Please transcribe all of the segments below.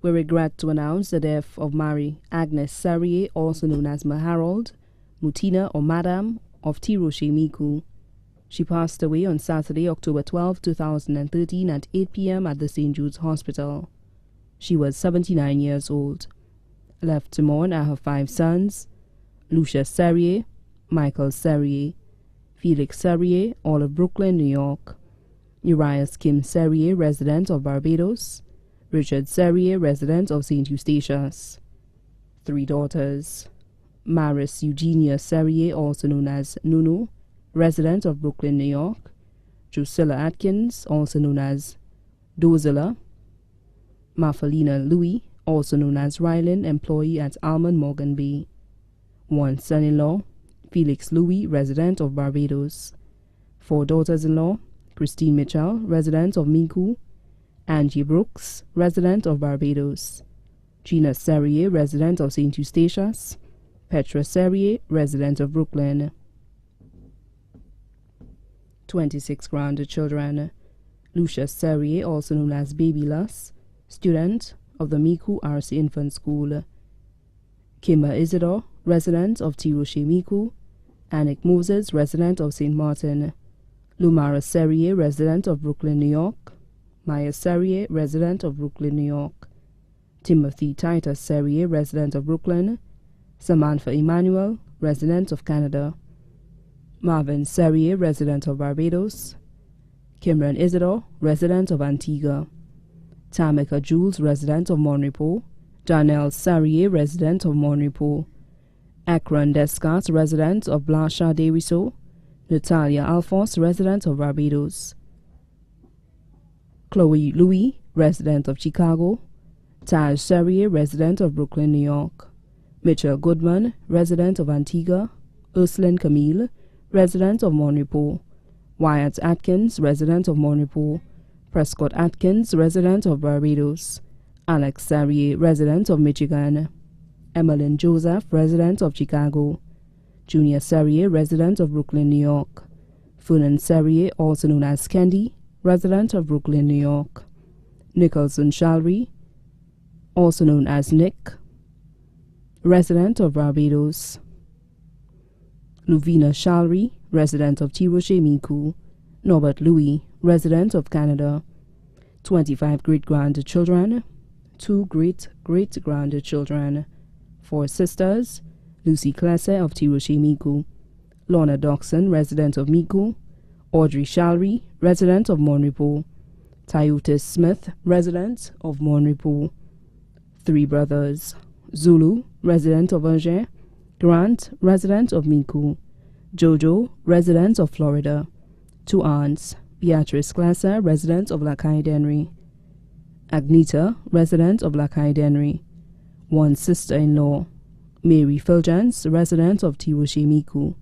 We regret to announce the death of Marie Agnes Serieux, also known as Maharold, Mutina or Madame of Tiroche Miku. She passed away on Saturday, October 12, 2013 at 8 p.m. at the St. Jude's Hospital. She was 79 years old. Left to mourn are her 5 sons, Lucius Serieux, Michael Serieux, Felix Serieux, all of Brooklyn, New York, Urias Kim Serieux, resident of Barbados, Richard Serieux, resident of St. Eustatius. 3 daughters, Maris Eugenia Serieux, also known as Nunu, resident of Brooklyn, New York, Drusilla Atkins, also known as Dozilla, Mafalina Louis, also known as Rylan, employee at Almond Morgan Bay. 1 son-in-law, Felix Louis, resident of Barbados. 4 daughters-in-law, Christine Mitchell, resident of Miku, Angie Brooks, resident of Barbados, Gina Serieux, resident of St. Eustatius, Petra Serieux, resident of Brooklyn. 26 grandchildren, Lucius Serieux, also known as Baby Lus, student of the Miku RC Infant School, Kimber Isidore, resident of Tiroche Miku, Anik Moses, resident of St. Martin, Lumara Serieux, resident of Brooklyn, New York, Maya Serieux, resident of Brooklyn, New York, Timothy Titus Serieux, resident of Brooklyn, Samantha Emmanuel, resident of Canada, Marvin Serieux, resident of Barbados, Kimran Isidore, resident of Antigua, Tamika Jules, resident of Monrepo, Janelle Serieux, resident of Monrepo, Akron Descartes, resident of Blanchard de Ruisseau, Natalia Alphonse, resident of Barbados, Chloe Louis, resident of Chicago, Taj Serieux, resident of Brooklyn, New York, Mitchell Goodman, resident of Antigua, Ursuline Camille, resident of Monrepo, Wyatt Atkins, resident of Monrepo, Prescott Atkins, resident of Barbados, Alex Serieux, resident of Michigan, Emmeline Joseph, resident of Chicago, Junior Serieux, resident of Brooklyn, New York, Fernan Serieux, also known as Kendi, resident of Brooklyn, New York, Nicholson Shalry, also known as Nick, resident of Barbados, Luvina Shalry, resident of Tiroche Miku, Norbert Louis, resident of Canada. 25 great-grandchildren, 2 great-great-grandchildren, 4 sisters, Lucy Klesse of Tiroche Miku, Lorna Doxson, resident of Miku, Audrey Shalry, resident of Monrepo, Tyotis Smith, resident of Monrepo. 3 brothers, Zulu, resident of Angers, Grant, resident of Miku, Jojo, resident of Florida. 2 aunts, Beatrice Klesse, resident of Lacaille Dennery, Agneta, resident of Lacaille Dennery. 1 sister-in-law, Mary Fulgence, resident of Tiroche Miku.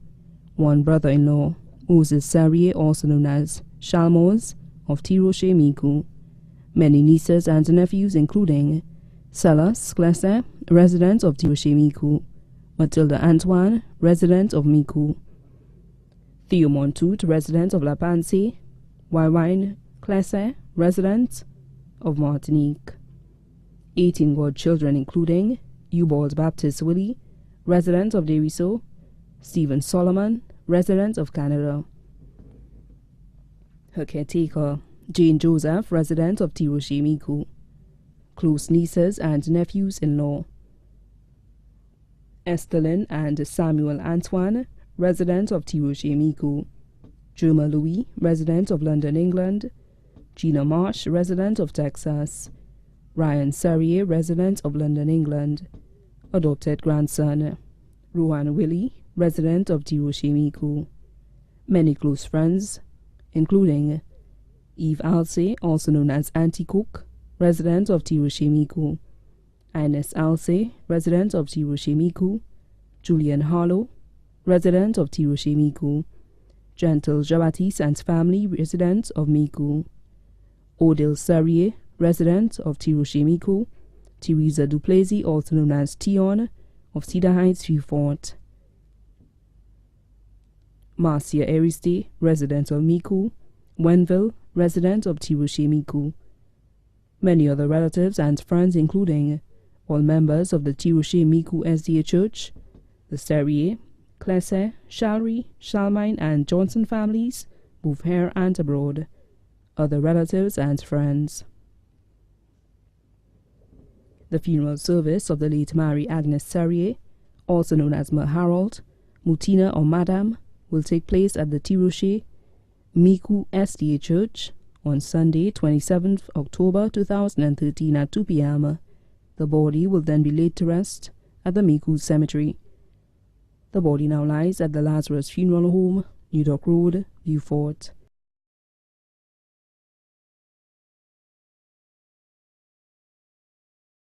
1 brother-in-law, Moses Serieux, also known as Shalmos, of Tiroche Miku. Many nieces and nephews, including Celas Klesse, resident of Tiroche Miku, Matilda Antoine, resident of Miku, Theo Montout, resident of La Panse, Wywine Klesse, resident of Martinique. 18 godchildren, including Ubald Baptist Willie, resident of Deriso, Stephen Solomon, resident of Canada. Her caretaker, Jane Joseph, resident of Tiroche Miku. Close nieces and nephews-in-law, Estelyn and Samuel Antoine, resident of Tiroche Miku. Juma Louis, resident of London, England. Gina Marsh, resident of Texas. Ryan Serieux, resident of London, England. Adopted grandson, Rohan Willie, resident of Tiroche Miku. Many close friends, including Eve Alce, also known as Auntie Cook, resident of Tiroche Miku. Ines Alce, resident of Tiroche Miku. Julian Harlow, resident of Tiroche Miku. Gentle Jabatis and family, resident of Miku. Odile Serieux, resident of Tiroche Miku. Teresa Duplessis, also known as Tion, of Cedar Heights, Vieux-Fort. Marcia Ariste, resident of Miku. Wenville, resident of Tiroche Miku. Many other relatives and friends, including all members of the Tiroshe Miku SDA Church, the Serieux, Clesse, Shalry, Shalmine, and Johnson families, move here and abroad. Other relatives and friends. The funeral service of the late Mary Agnes Serieux, also known as Ma Harold, Mutina or Madame, will take place at the Tiroshe Miku SDA Church on Sunday, 27th October 2013 at 2 p.m. The body will then be laid to rest at the Miku Cemetery. The body now lies at the Lazarus Funeral Home, New Dock Road, Beaufort.